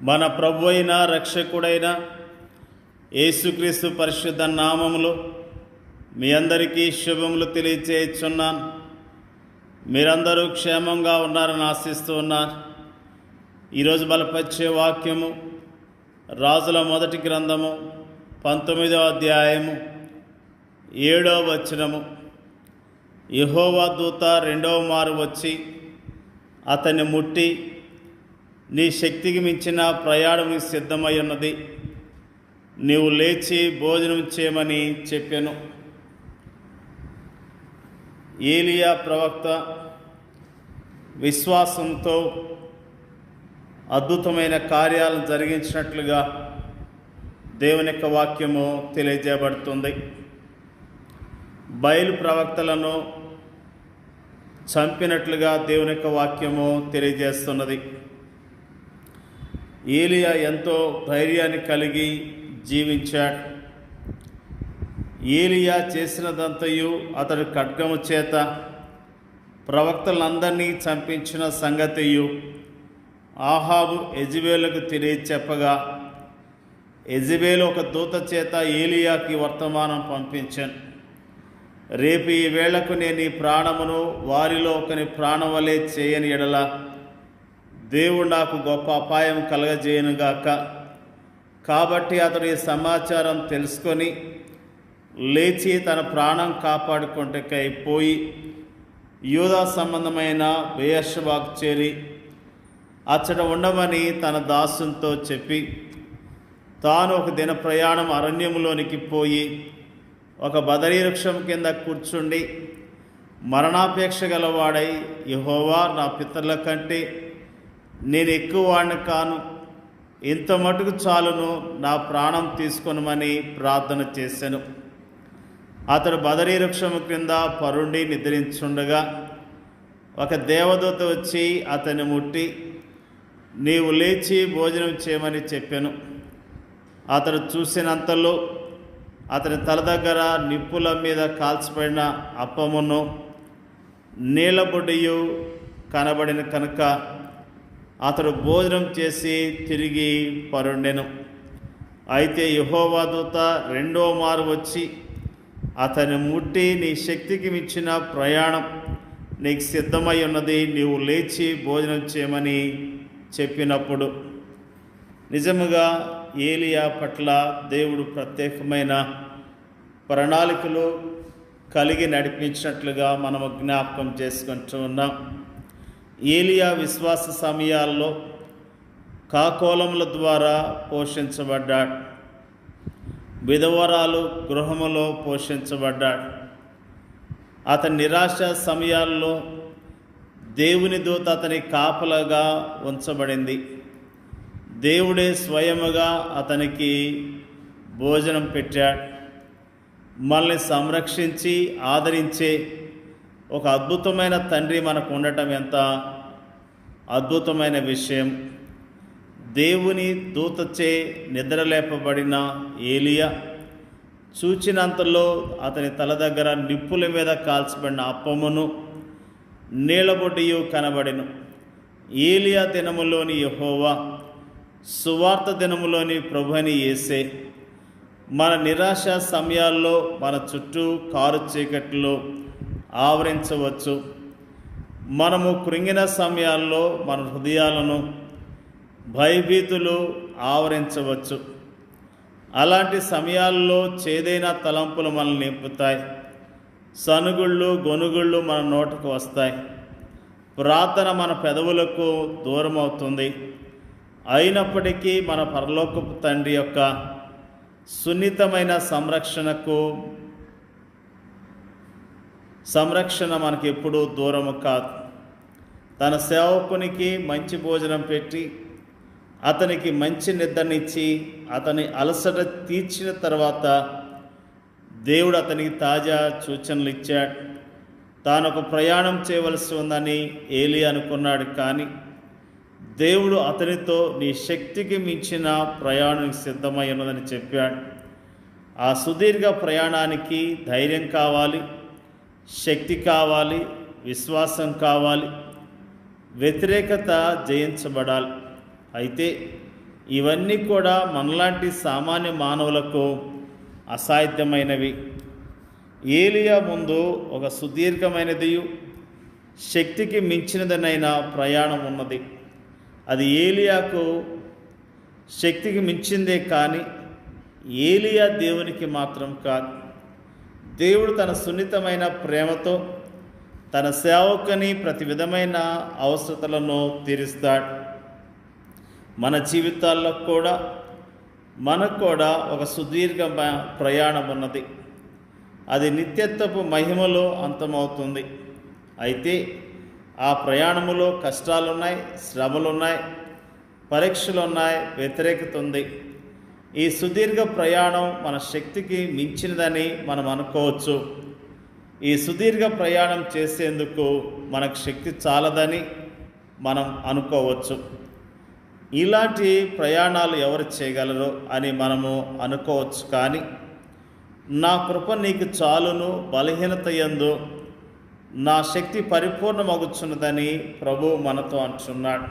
మన ప్రభు అయిన రక్షకుడైన యేసుక్రీస్తు పరిశుద్ధ నామములో మీ అందరికీ శుభములు తెలియచేయుచున్నాను. మీరందరూ క్షేమంగా ఉన్నారని ఆశిస్తూ ఉన్నాను. ఈరోజు బలపరిచే వాక్యము రాజుల మొదటి గ్రంథము 19వ అధ్యాయము 7వ వచనము. యెహోవా దూత రెండవ మారు వచ్చి అతన్ని ముట్టి, నీ శక్తికి మించిన ప్రయాణం సిద్ధమై ఉన్నది, నీవు లేచి భోజనం చేయమని చెప్పాను. ఏలియా ప్రవక్త విశ్వాసంతో అద్భుతమైన కార్యాలను జరిగించినట్లుగా దేవుని యొక్క వాక్యము తెలియజేయబడుతుంది. బయలు ప్రవక్తలను చంపినట్లుగా దేవుని యొక్క వాక్యము తెలియజేస్తున్నది. ఏలియా ఎంతో ధైర్యాన్ని కలిగి జీవించాడు. ఏలియా చేసినదంతయు అతడు ఖడ్గము చేత ప్రవక్తలందరినీ చంపించిన సంగతియు ఆహాబు యెజెబెలుకు తెలియచెప్పగా, యెజెబెలు ఒక దూత చేత ఏలియాకి వర్తమానం పంపించాను. రేపు ఈ వేళకు నేను ఈ ప్రాణమును వారిలో ఒకని ప్రాణం వలె చేయని ఎడల దేవుడు నాకు గొప్ప అపాయం కలగజేయనుగాక. కాబట్టి అతడు ఈ సమాచారం తెలుసుకొని లేచి తన ప్రాణం కాపాడుకుంటకై పోయి యూదా సంబంధమైన బెయేర్షెబాకు చేరి అచ్చట ఉండమని తన దాసునితో చెప్పి, తాను ఒక దిన ప్రయాణం అరణ్యములోనికి పోయి ఒక బదరీ వృక్షం కింద కూర్చుండి మరణాపేక్ష గలవాడై, యెహోవా, నా పితరుల కంటే నేను ఎక్కువ వాడిని కాను, ఇంత మటుకు చాలును, నా ప్రాణం తీసుకొనమని ప్రార్థన చేశాను. అతడు బదరీ వృక్షము క్రింద పరుండి నిద్రించుండగా ఒక దేవదూత వచ్చి అతన్ని ముట్టి, నీవు లేచి భోజనం చేయమని చెప్పాను. అతడు చూసినంతలో అతని తల దగ్గర నిప్పుల మీద కాల్చిపడిన అప్పమును నీళ్ళబొడ్డియు కనబడిన కనుక అతడు భోజనం చేసి తిరిగి పరుండెను. అయితే యెహోవా దూత రెండో మారు వచ్చి అతన్ని ముట్టి, నీ శక్తికి మించిన ప్రయాణం నీకు సిద్ధమై ఉన్నది, నీవు లేచి భోజనం చేయమని చెప్పినప్పుడు నిజముగా ఏలియా పట్ల దేవుడు ప్రత్యేకమైన ప్రణాళికలు కలిగి నడిపించినట్లుగా మనము జ్ఞాపకం చేసుకుంటూ ఉన్నాం. ఏలియా విశ్వాస సమయాల్లో కాకోలముల ద్వారా పోషించబడ్డాడు. విధవరాలు గృహములో పోషించబడ్డాడు. అతని నిరాశ సమయాల్లో దేవుని దూత అతని కాపలాగా ఉంచబడింది. దేవుడే స్వయముగా అతనికి భోజనం పెట్టాడు. మనల్ని సంరక్షించి ఆదరించే ఒక అద్భుతమైన తండ్రి మనకు ఉండటం ఎంత అద్భుతమైన విషయం. దేవుని దూతచే నిద్రలేపబడిన ఏలియా చూచినంతలో అతని తల దగ్గర నిప్పుల మీద కాల్చబడిన అప్పమును నీళ్ళబొడ్డియు కనబడెను. ఏలియా దినములోని యెహోవా, సువార్త దినములోని ప్రభుని యేసే మన నిరాశ సమయాల్లో మన చుట్టూ కారు చీకట్లో ఆవరించవచ్చు. మనము కృంగిన సమయాల్లో మన హృదయాలను భయభీతులు ఆవరించవచ్చు. అలాంటి సమయాల్లో చేదైన తలంపులు మనల్ని నింపుతాయి. సనుగుళ్ళు గొనుగుళ్ళు మన నోటకు వస్తాయి. ప్రార్థన మన పెదవులకు దూరం అవుతుంది. అయినప్పటికీ మన పరలోకపు తండ్రి యొక్క సున్నితమైన సంరక్షణ మనకి ఎప్పుడూ దూరము కాదు. తన సేవకునికి మంచి భోజనం పెట్టి అతనికి మంచి నిద్రనిచ్చి అతని అలసట తీర్చిన తర్వాత దేవుడు అతనికి తాజా సూచనలు ఇచ్చాడు. తాను ఒక ప్రయాణం చేయవలసి ఉందని ఏలియా అనుకున్నాడు. కానీ దేవుడు అతనితో, నీ శక్తికి మించిన ప్రయాణం సిద్ధమై ఉన్నదని చెప్పాడు. ఆ సుదీర్ఘ ప్రయాణానికి ధైర్యం కావాలి, శక్తి కావాలి, విశ్వాసం కావాలి, వ్యతిరేకత జయించబడాలి. అయితే ఇవన్నీ కూడా మనలాంటి సామాన్య మానవులకు అసాధ్యమైనవి. ఏలియా ముందు ఒక సుదీర్ఘమైనది, శక్తికి మించినదనైన ప్రయాణం ఉన్నది. అది ఏలియాకు శక్తికి మించిందే కానీ ఏలియా దేవునికి మాత్రం కాదు. దేవుడు తన సున్నితమైన ప్రేమతో తన సేవకుని ప్రతి విధమైన అవసరతలను తీరుస్తాడు. మన జీవితాల్లో కూడా మనకు కూడా ఒక సుదీర్ఘ ప్రయాణం ఉన్నది. అది నిత్యత్వపు మహిమలో అంతమవుతుంది. అయితే ఆ ప్రయాణములో కష్టాలున్నాయి, శ్రమలున్నాయి, పరీక్షలు ఉన్నాయి, వ్యతిరేకత ఉంది. ఈ సుదీర్ఘ ప్రయాణం మన శక్తికి మించినదని మనం అనుకోవచ్చు. ఈ సుదీర్ఘ ప్రయాణం చేసేందుకు మనకు శక్తి చాలదని మనం అనుకోవచ్చు. ఇలాంటి ప్రయాణాలు ఎవరు చేయగలరు అని మనము అనుకోవచ్చు. కానీ నా కృప నీకు చాలును, బలహీనత యందు నా శక్తి పరిపూర్ణమగుచున్నదని ప్రభు మనతో అంటున్నాడు.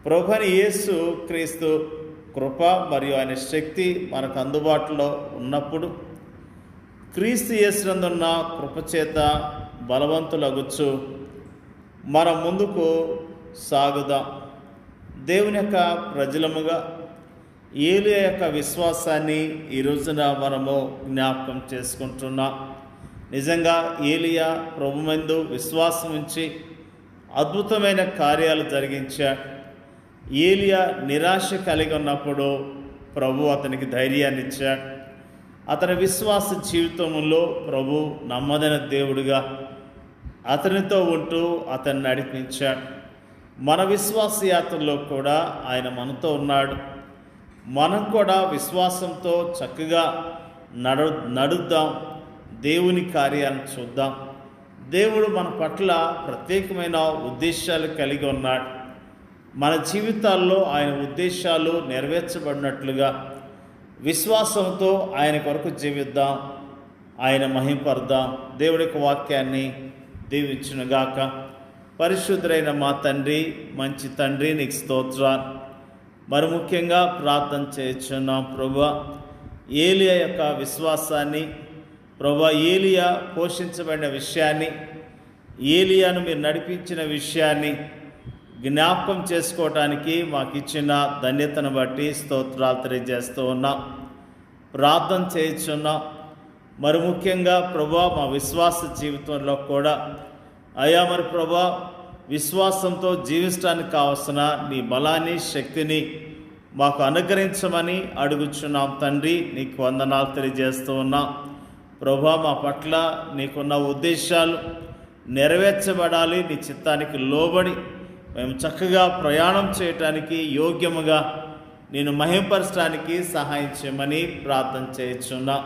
ప్రభుని యేసు క్రీస్తు కృప మరియు ఆయన శక్తి మనకు అందుబాటులో ఉన్నప్పుడు క్రీస్తు యేసునందున్న కృపచేత బలవంతులగుచ్చు మనం ముందుకు సాగుదాం. దేవుని యొక్క ప్రజలముగా ఏలియా యొక్క విశ్వాసాన్ని ఈ రోజున మనము జ్ఞాపకం చేసుకుంటున్నాం. నిజంగా ఏలియా ప్రభుమందు విశ్వాసం ఉంచి అద్భుతమైన కార్యాలు జరిగించాడు. ఏలియా నిరాశ కలిగి ఉన్నప్పుడు ప్రభు అతనికి ధైర్యాన్ని ఇచ్చాడు. అతని విశ్వాస జీవితంలో ప్రభు నమ్మదైన దేవుడిగా అతనితో ఉంటూ అతన్ని నడిపించాడు. మన విశ్వాస యాత్రలో కూడా ఆయన మనతో ఉన్నాడు. మనం కూడా విశ్వాసంతో చక్కగా నడుద్దాం, దేవుని కార్యాలను చూద్దాం. దేవుడు మన పట్ల ప్రత్యేకమైన ఉద్దేశాలు కలిగి ఉన్నాడు. మన జీవితాల్లో ఆయన ఉద్దేశాలు నెరవేర్చబడినట్లుగా విశ్వాసంతో ఆయన కొరకు జీవిద్దాం, ఆయన మహింపర్దాం. దేవుడి యొక్క వాక్యాన్ని దీవించునుగాక. పరిశుద్ధుడైన మా తండ్రి, మంచి తండ్రి, నీకు స్తోత్రాలు. మరి ముఖ్యంగా ప్రార్థన చేయుచున్నాం ప్రభువా, ఏలియా యొక్క విశ్వాసాన్ని, ప్రభువా ఏలియా పోషించబడిన విషయాన్ని, ఏలియాను మీరు నడిపించిన విషయాన్ని జ్ఞాపకం చేసుకోవటానికి మాకు ఇచ్చిన ధన్యతను బట్టి స్తోత్రాలు తెలియజేస్తూ ఉన్నాం, ప్రార్థన చేయుచున్నాం. మరి ముఖ్యంగా ప్రభువా మా విశ్వాస జీవితంలో కూడా అయా మరి ప్రభువా విశ్వాసంతో జీవించడానికి కావలసిన నీ బలాన్ని, శక్తిని మాకు అనుగ్రహించమని అడుగుచున్నాం తండ్రి. నీకు వందనాలు తెలియజేస్తూ ఉన్నాం ప్రభువా. మా పట్ల నీకున్న ఉద్దేశాలు నెరవేర్చబడాలి. నీ చిత్తానికి లోబడి మేము చక్కగా ప్రయాణం చేయటానికి, యోగ్యముగా నేను మహింపరచడానికి సహాయం చేయమని ప్రార్థన చేయుచున్నాం.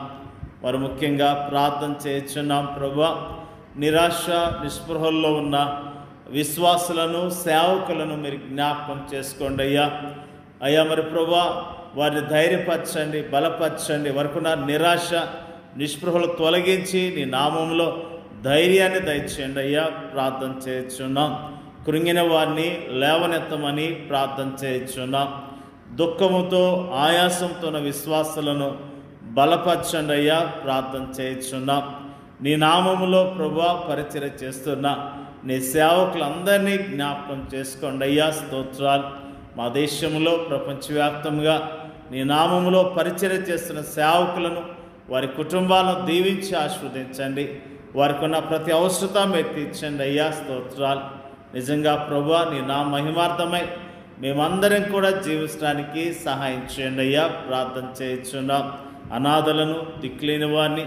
మరి ముఖ్యంగా ప్రార్థన చేయుచున్నాం ప్రభువా, నిరాశ నిస్పృహల్లో ఉన్న విశ్వాసులను, సేవకులను మీరు జ్ఞాపకం చేసుకోండి అయ్యా. అయ్యా మరి ప్రభువా వారిని ధైర్యపరచండి, బలపరచండి. వరకున్న నిరాశ నిస్పృహలు తొలగించి నీ నామంలో ధైర్యాన్ని దయచేయండి అయ్యా. ప్రార్థన చేయుచున్నాం. కృంగిన వారిని లేవనెత్తమని ప్రార్థన చేయుచున్నాం. దుఃఖముతో, ఆయాసంతో ఉన్న విశ్వాసులను బలపరచండి అయ్యా. ప్రార్థన చేయుచున్నాం. నీ నామములో ప్రభువా పరిచర్య చేస్తున్న నీ సేవకులందరినీ జ్ఞాపకం చేసుకోండి అయ్యా. స్తోత్రాలు. మా దేశంలో ప్రపంచవ్యాప్తంగా నీ నామములో పరిచర్య చేస్తున్న సేవకులను, వారి కుటుంబాలను దీవించి ఆశీర్వదించండి. వారికి ఉన్న ప్రతి అవసరత మీరు తీర్చండి అయ్యా. స్తోత్రాలు. నిజంగా ప్రభువా నీ నా మహిమార్థమై మేమందరం కూడా జీవించడానికి సహాయం చేయండి అయ్యా. ప్రార్థన చేయుచున్నాం. అనాథలను, దిక్కులేని వారిని,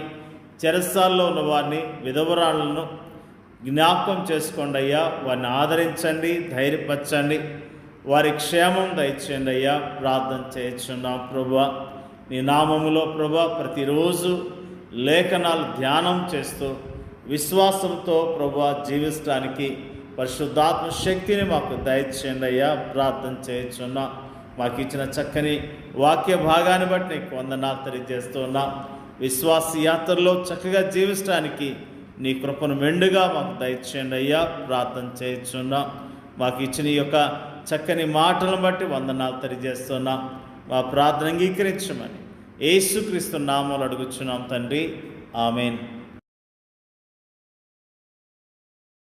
చెరసాల్లో ఉన్న వారిని, విధవరాళ్లను జ్ఞాపకం చేసుకోండి అయ్యా. వారిని ఆదరించండి, ధైర్యపరచండి, వారి క్షేమం దయచేయండి అయ్యా. ప్రార్థన చేయుచున్నాం ప్రభువా. నీ నామములో ప్రభువా ప్రతిరోజు లేఖనాలు ధ్యానం చేస్తూ విశ్వాసంతో ప్రభువా జీవించడానికి పరిశుద్ధాత్మ శక్తిని మాకు దయచేయండి అయ్యా. ప్రార్థన చేయుచున్నాం. మాకు ఇచ్చిన చక్కని వాక్య భాగాన్ని బట్టి నీకు వందనాలు తెలియజేస్తున్నాం. విశ్వాస యాత్రలో చక్కగా జీవించడానికి నీ కృపను మెండుగా మాకు దయచేయండి అయ్యా. ప్రార్థన చేయుచున్నాం. మాకు ఇచ్చిన ఈ యొక్క చక్కని మాటలను బట్టి వందనాలు తెలియజేస్తున్నాం. మా ప్రార్థన అంగీకరించమని యేసుక్రీస్తు నామములో అడుగుచున్నాం తండ్రి. ఆమేన్.